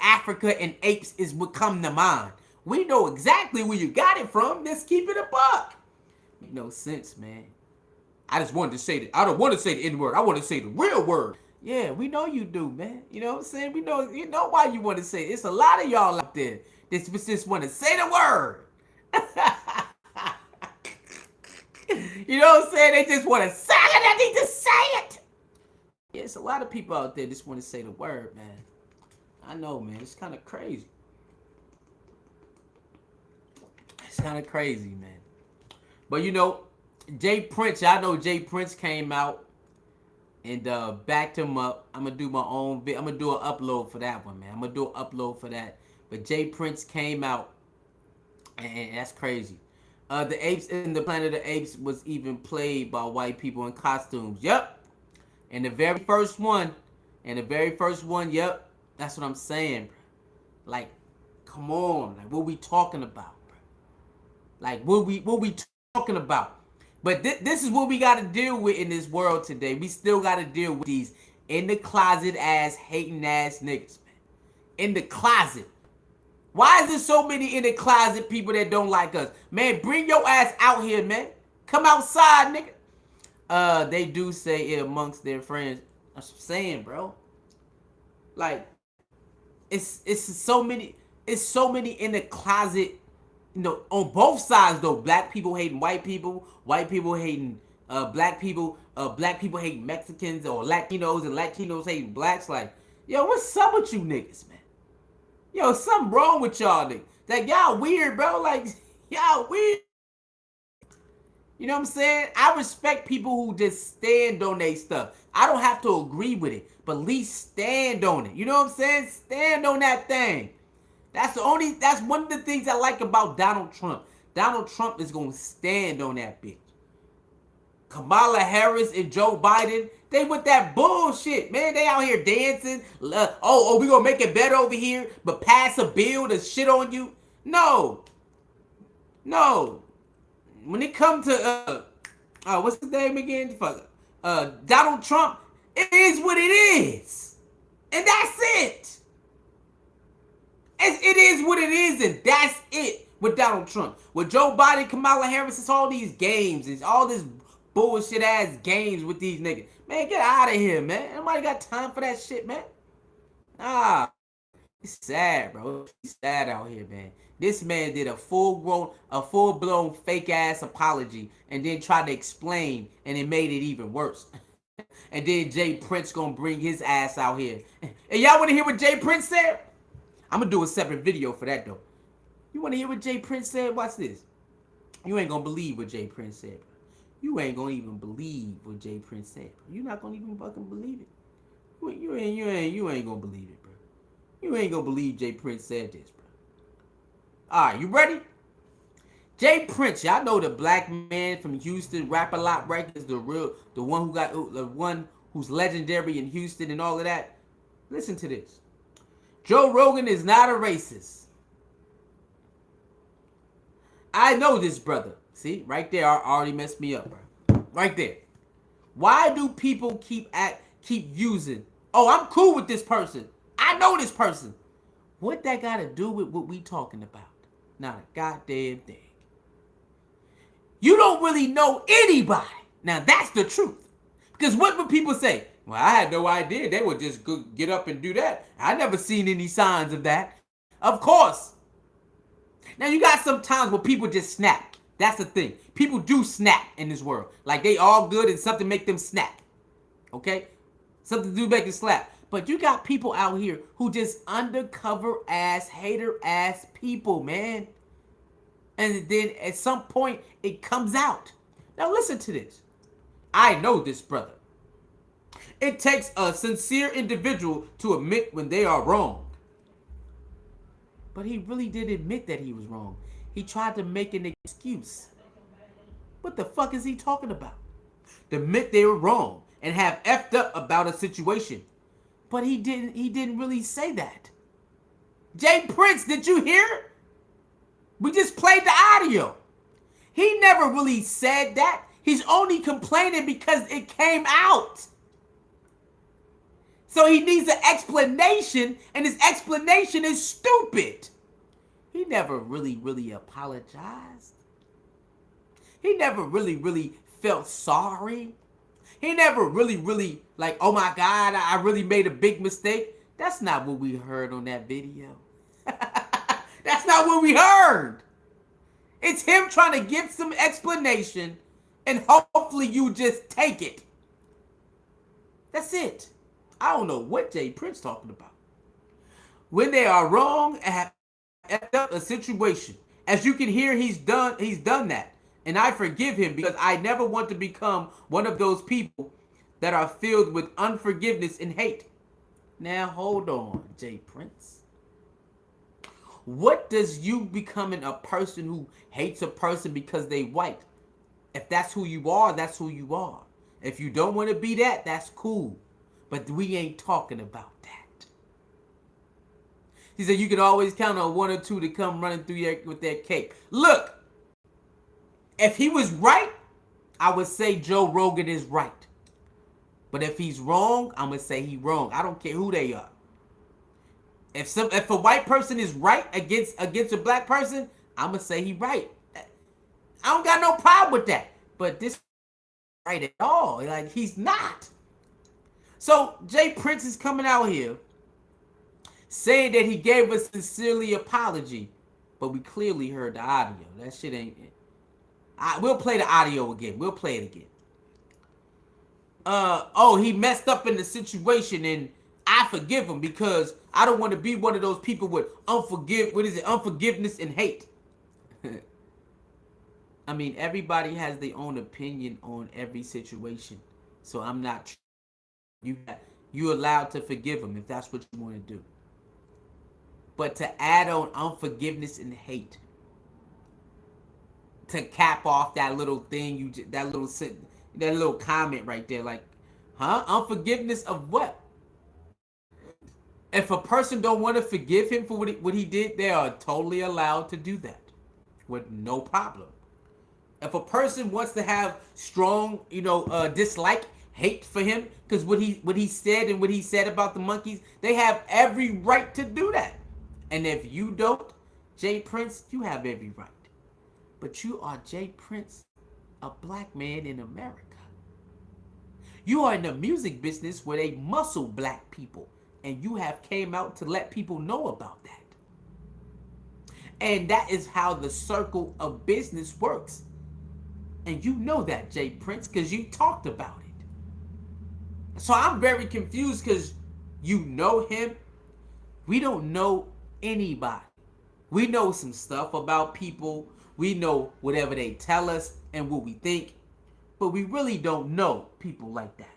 Africa and apes is what come to mind? We know exactly where you got it from. Let's keep it a buck. Make no sense, man. I just wanted to say that. I don't want to say the N-word. I want to say the real word. Yeah, we know you do, man. You know what I'm saying? We know, you know why you want to say it. It's a lot of y'all out there that just want to say the word. You know what I'm saying? They just want to say it. They need to say it. Yeah, it's a lot of people out there just want to say the word, man. I know, man. It's kind of crazy. It's kind of crazy, man. But you know, Jay Prince, I know Jay Prince came out and backed him up. I'm gonna do my own I'm gonna do an upload for that one, man. I'm gonna do an upload for that. But Jay Prince came out, and that's crazy. The apes in the Planet of the Apes was even played by white people in costumes. Yep. And the very first one, yep. That's what I'm saying, bro. Like, come on, like, what we talking about, bro? Like, what we talking about? But this is what we got to deal with in this world today. We still got to deal with these in the closet ass, hating ass niggas, man. In the closet. Why is there so many in the closet people that don't like us? Man, bring your ass out here, man. Come outside, nigga. They do say it amongst their friends. That's what I'm saying, bro. Like, it's so many in the closet. You know, on both sides though. Black people hating white people hating black people hating Mexicans or Latinos, and Latinos hating blacks. Like, yo, what's up with you niggas, man? Yo, something wrong with y'all niggas. Like, y'all weird, bro. Like, y'all weird. You know what I'm saying? I respect people who just stand on their stuff. I don't have to agree with it, but at least stand on it. You know what I'm saying? Stand on that thing. That's one of the things I like about Donald Trump. Donald Trump is going to stand on that bitch. Kamala Harris and Joe Biden, they with that bullshit, man. They out here dancing. We going to make it better over here, but pass a bill to shit on you. No. When it comes to, what's his name again? Donald Trump, it is what it is. And that's it. It is what it is, and that's it with Donald Trump. With Joe Biden, Kamala Harris, it's all these games. It's all this bullshit ass games with these niggas. Man, get out of here, man. Nobody got time for that shit, man. It's sad, bro. It's sad out here, man. This man did a full-blown fake ass apology and then tried to explain, and it made it even worse. And then Jay Prince gonna bring his ass out here. And y'all wanna hear what Jay Prince said? I'm gonna do a separate video for that though. You wanna hear what Jay Prince said? Watch this. You ain't gonna believe what Jay Prince said, bro. You ain't gonna even believe what Jay Prince said, bro. You not gonna even fucking believe it. You ain't gonna believe it, bro. You ain't gonna believe Jay Prince said this, bro. Alright, you ready? Jay Prince, y'all know the black man from Houston, Rap-A-Lot Records, the one who's legendary in Houston and all of that. Listen to this. Joe Rogan is not a racist. I know this brother. See, right there, already messed me up, bro. Right there. Why do people keep using? Oh, I'm cool with this person. I know this person. What that got to do with what we talking about? Not a goddamn thing. You don't really know anybody. Now that's the truth. Because what would people say? Well, I had no idea. They would just get up and do that. I never seen any signs of that. Of course. Now, you got some times where people just snap. That's the thing. People do snap in this world. Like, they all good and something make them snap. Okay? Something do make them snap. But you got people out here who just undercover ass, hater ass people, man. And then at some point it comes out. Now listen to this. I know this brother. It takes a sincere individual to admit when they are wrong. But he really did admit that he was wrong. He tried to make an excuse. What the fuck is he talking about? To admit they were wrong and have effed up about a situation. But he didn't really say that. Jay Prince, did you hear? We just played the audio. He never really said that. He's only complaining because it came out. So he needs an explanation, and his explanation is stupid. He never really apologized. He never really felt sorry. He never really like, oh my God, I really made a big mistake. That's not what we heard on that video. That's not what we heard. It's him trying to give some explanation, and hopefully you just take it. That's it. I don't know what Jay Prince talking about. When they are wrong and have effed up a situation, as you can hear, he's done that. And I forgive him because I never want to become one of those people that are filled with unforgiveness and hate. Now hold on, Jay Prince. What does you becoming a person who hates a person because they white? If that's who you are, that's who you are. If you don't want to be that, that's cool. But we ain't talking about that. He said you can always count on one or two to come running through there with that cake. Look, if he was right, I would say Joe Rogan is right. But if he's wrong, I'm going to say he's wrong. I don't care who they are. If a white person is right against a black person, I'm going to say he's right. I don't got no problem with that. But this right at all. Like, he's not. So Jay Prince is coming out here saying that he gave a sincerely apology, but we clearly heard the audio. That shit ain't. We'll play the audio again. We'll play it again. He messed up in the situation, and I forgive him because I don't want to be one of those people with unforgiveness and hate. I mean, everybody has their own opinion on every situation, so I'm not. You allowed to forgive him if that's what you want to do. But to add on unforgiveness and hate, to cap off that little thing, that little comment right there, like, huh? Unforgiveness of what? If a person don't want to forgive him for what he did, they are totally allowed to do that with no problem. If a person wants to have strong, dislike, hate for him because what he said and what he said about the monkeys, they have every right to do that. And if you don't, Jay Prince, you have every right. But you are Jay Prince, a black man in America. You are in the music business where they muscle black people, and you have came out to let people know about that. And that is how the circle of business works. And you know that, Jay Prince, because you talked about it. So I'm very confused because you know him. We don't know anybody. We know some stuff about people. We know whatever they tell us and what we think. But we really don't know people like that.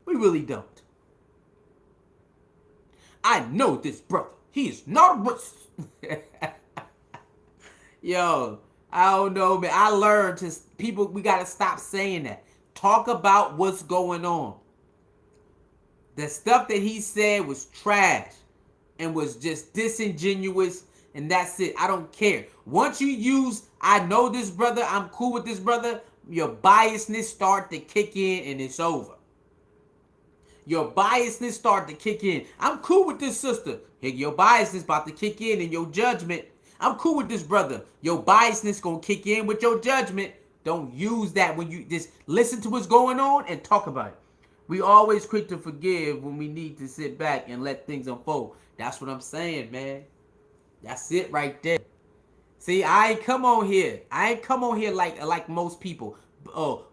We really don't. I know this brother. He is not a Yo, I don't know, man. I learned we got to stop saying that. Talk about what's going on. The stuff that he said was trash and was just disingenuous, and that's it. I don't care. Once you use, I know this brother, I'm cool with this brother, your biasness start to kick in and it's over. Your biasness start to kick in. I'm cool with this sister. Your biasness about to kick in and your judgment. I'm cool with this brother. Your biasness gonna kick in with your judgment. Don't use that when you just listen to what's going on and talk about it. We always quick to forgive when we need to sit back and let things unfold. That's what I'm saying, man. That's it right there. See, I ain't come on here like most people.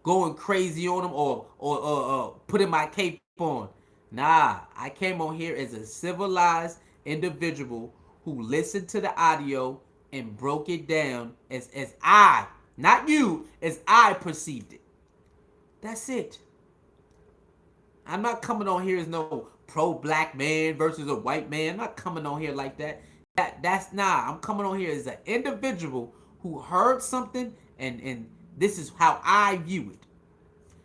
going crazy on them or putting my cape on. Nah, I came on here as a civilized individual who listened to the audio and broke it down as I, not you, as I perceived it. That's it. I'm not coming on here as no pro-black man versus a white man. I'm not coming on here like that. That's nah. I'm coming on here as an individual who heard something and this is how I view it.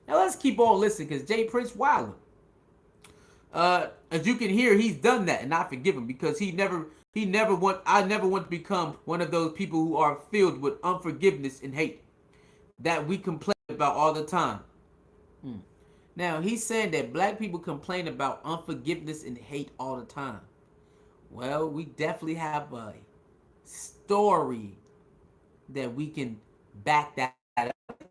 Now let's keep on listening because Jay Prince Wilder, as you can hear, he's done that, and I forgive him because I never want to become one of those people who are filled with unforgiveness and hate that we complain about all the time. Now he's saying that black people complain about unforgiveness and hate all the time. Well, we definitely have a story that we can back that up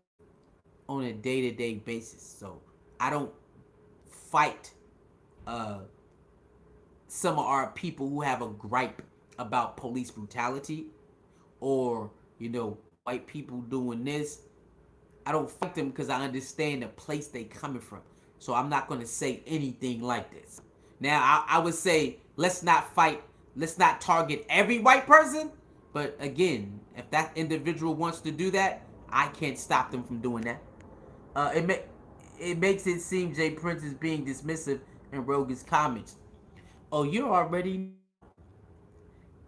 on a day-to-day basis. So I don't fight some of our people who have a gripe about police brutality or white people doing this. I don't fight them because I understand the place they coming from. So I'm not going to say anything like this. Now, I would say let's not fight, let's not target every white person. But again, if that individual wants to do that, I can't stop them from doing that. It makes it seem Jay Prince is being dismissive in Rogan's comments. Oh, you're already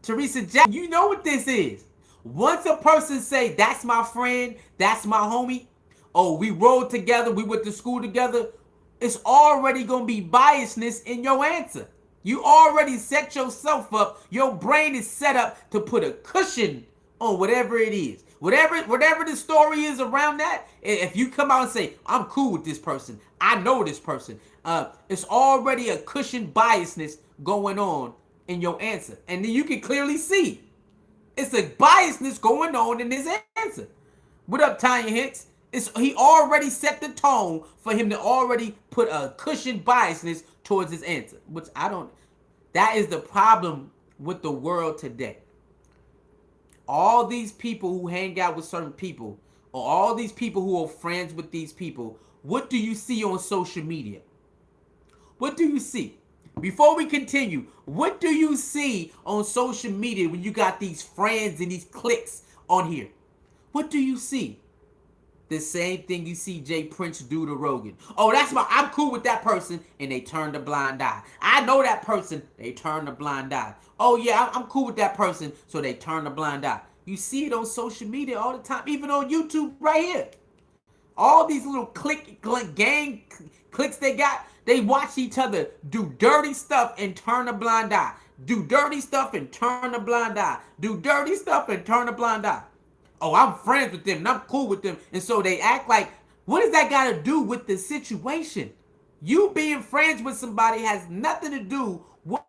Teresa Jackson. You know what this is. Once a person say that's my friend, that's my homie, oh, we rode together, we went to school together, it's already gonna be biasness in your answer. You already set yourself up. Your brain is set up to put a cushion on whatever it is. Whatever the story is around that, if you come out and say, I'm cool with this person, I know this person, it's already a cushion biasness going on in your answer. And then you can clearly see it's a biasness going on in his answer. What up, Tanya Hicks? He already set the tone for him to already put a cushion biasness towards his answer, which I don't. That is the problem with the world today. All these people who hang out with certain people, or all these people who are friends with these people, what do you see on social media? What do you see? Before we continue, what do you see on social media when you got these friends and these cliques on here? What do you see? The same thing you see Jay Prince do to Rogan. Oh, I'm cool with that person, and they turn a blind eye. I know that person, they turn a blind eye. Oh yeah, I'm cool with that person, so they turn a blind eye. You see it on social media all the time, even on YouTube right here. All these little gang cliques they got, they watch each other do dirty stuff and turn a blind eye. Do dirty stuff and turn a blind eye. Do dirty stuff and turn a blind eye. Oh, I'm friends with them and I'm cool with them. And so they act like, what does that got to do with the situation? You being friends with somebody has nothing to do with what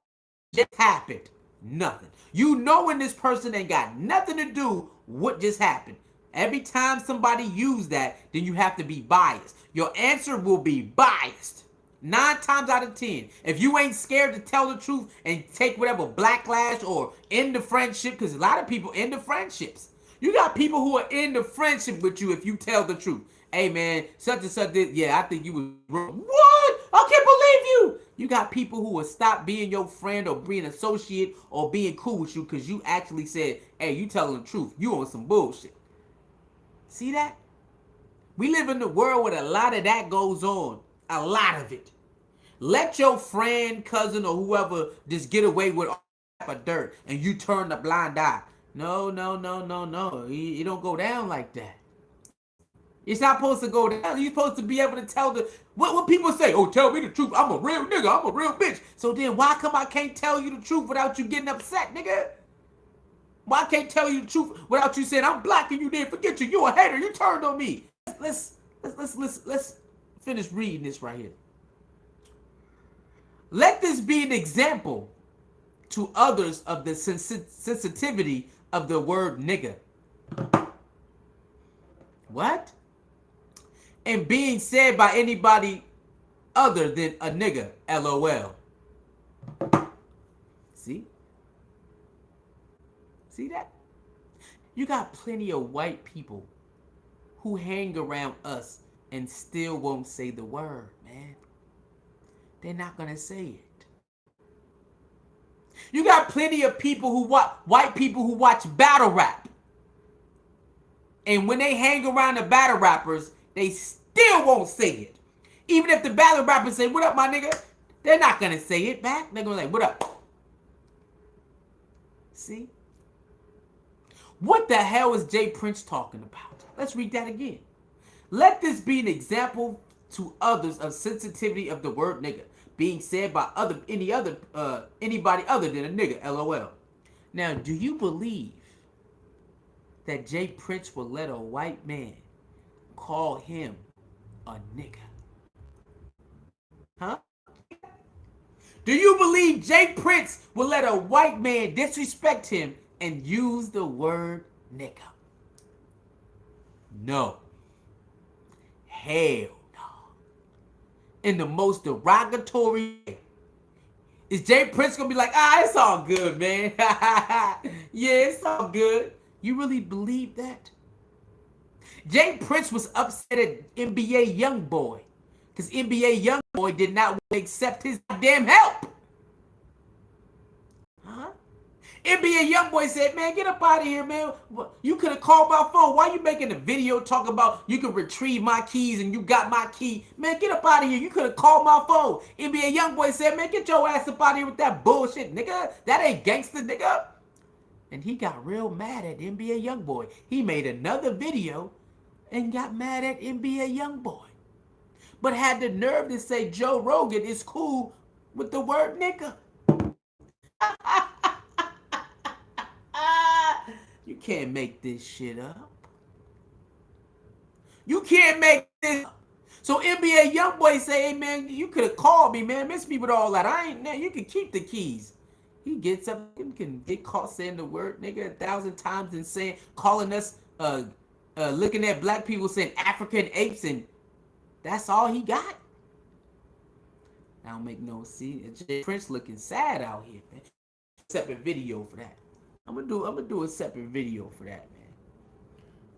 just happened. Nothing. You knowing this person ain't got nothing to do with what just happened. Every time somebody use that, then you have to be biased. Your answer will be biased. 9 times out of 10. If you ain't scared to tell the truth and take whatever backlash or end the friendship, because a lot of people end the friendships. You got people who are in the friendship with you if you tell the truth. Hey man, such and such did, yeah, I think you was wrong. What? I can't believe you. You got people who will stop being your friend or being associate or being cool with you because you actually said, hey, you telling the truth. You on some bullshit. See that? We live in a world where a lot of that goes on. A lot of it. Let your friend, cousin, or whoever just get away with all type of dirt and you turn the blind eye. No. You don't go down like that. It's not supposed to go down. You're supposed to be able to tell what people say. Oh, tell me the truth. I'm a real nigga. I'm a real bitch. So then why come I can't tell you the truth without you getting upset, nigga? Why I can't tell you the truth without you saying I'm blocking you? Then forget you. You a hater. You turned on me. Let's finish reading this right here. Let this be an example to others of the sensitivity of the word nigga. What? And being said by anybody other than a nigga. LOL. See? See that? You got plenty of white people who hang around us and still won't say the word, man. They're not gonna say it. You got plenty of people who watch, white people who watch battle rap. And when they hang around the battle rappers, they still won't say it. Even if the battle rappers say, "What up, my nigga?" They're not gonna say it back. They're gonna be like, "What up?" See? What the hell is Jay Prince talking about? Let's read that again. Let this be an example to others of sensitivity of the word nigga being said by anybody other than a nigga. LOL. Now, do you believe that Jay Prince will let a white man call him a nigga? Huh? Do you believe Jay Prince will let a white man disrespect him and use the word nigga? No. Hell no. In the most derogatory way. Is Jay Prince gonna be like, it's all good, man. Yeah, it's all good. You really believe that? Jay Prince was upset at NBA Youngboy because NBA Youngboy did not accept his damn help. Huh? NBA Youngboy said, "Man, get up out of here, man. You could have called my phone. Why you making a video talking about you can retrieve my keys and you got my key? Man, get up out of here. You could have called my phone." NBA Youngboy said, "Man, get your ass up out of here with that bullshit, nigga. That ain't gangster, nigga." And he got real mad at NBA Youngboy. He made another video and got mad at NBA Youngboy. But had the nerve to say Joe Rogan is cool with the word nigga. You can't make this shit up. You can't make this up. So NBA Youngboy say, "Hey man, you could have called me, man. Miss me with all that. I ain't. You can keep the keys." He gets up and can get caught saying the word nigga 1,000 times and saying, calling us, looking at black people saying African apes, and that's all he got. I don't make no sense. Jay Prince looking sad out here, man. Separate video for that. I'm gonna do a separate video for that, man.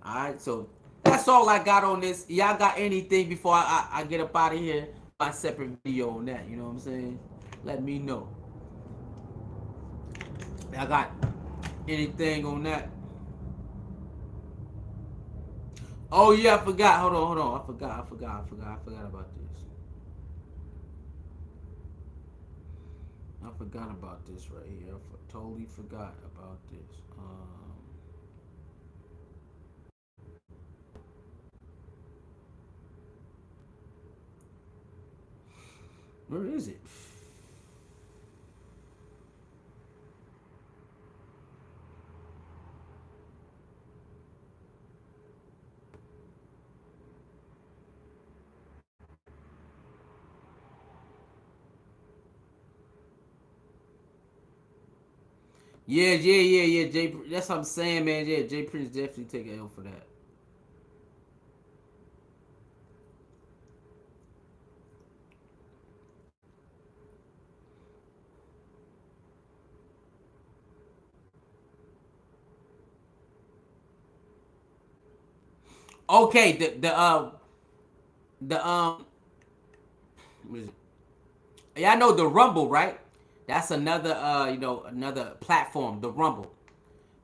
All right, so that's all I got on this. Y'all got anything before I get up out of here? My separate video on that. You know what I'm saying? Let me know. I got anything on that? Oh yeah, I forgot. Hold on. I forgot about this. I forgot about this right here. Totally forgot about this. Where is it? Yeah. Jay, that's what I'm saying, man. Yeah, Jay Prince definitely take an L for that. Okay, the what is it? Yeah, I know the Rumble, right? That's another another platform, the Rumble.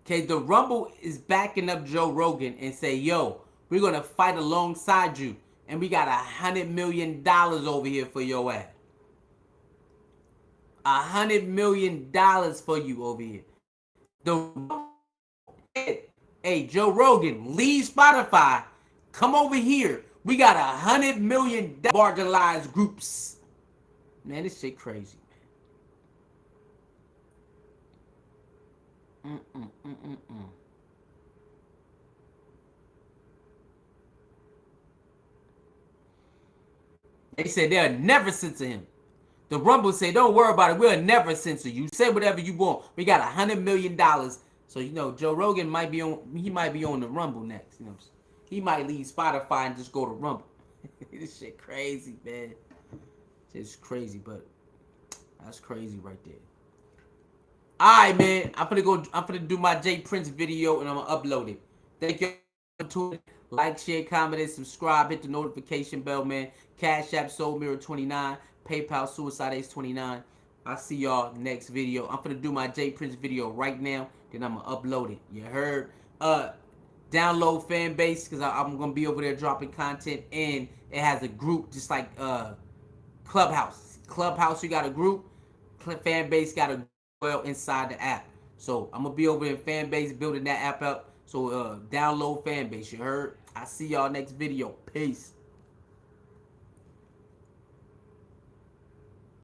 Okay, the Rumble is backing up Joe Rogan and say, "Yo, we're gonna fight alongside you, and we got $100 million over here for your ass. $100 million for you over here." The Hey, Joe Rogan, leave Spotify. Come over here. We got $100 million marginalized groups. Man, this shit crazy. They said they'll never censor him. The Rumble said, "Don't worry about it. We'll never censor you. Say whatever you want. We got $100 million." So Joe Rogan might be on. He might be on the Rumble next. He might leave Spotify and just go to Rumble. This shit crazy, man. It's crazy, but that's crazy right there. All right, man. I'm gonna do my Jay Prince video and I'm gonna upload it. Thank you. to it. Like, share, comment, and subscribe. Hit the notification bell, man. Cash App Soul Mirror 29. PayPal Suicide Ace 29. I'll see y'all next video. I'm gonna do my J Prince video right now. Then I'm gonna upload it. You heard? Download fan base because I'm gonna be over there dropping content, and it has a group just like Clubhouse. Clubhouse, you got a group. Fan base got a well inside the app. So I'm gonna be over in fan base building that app up. So download fan base. You heard? I see y'all next video. Peace.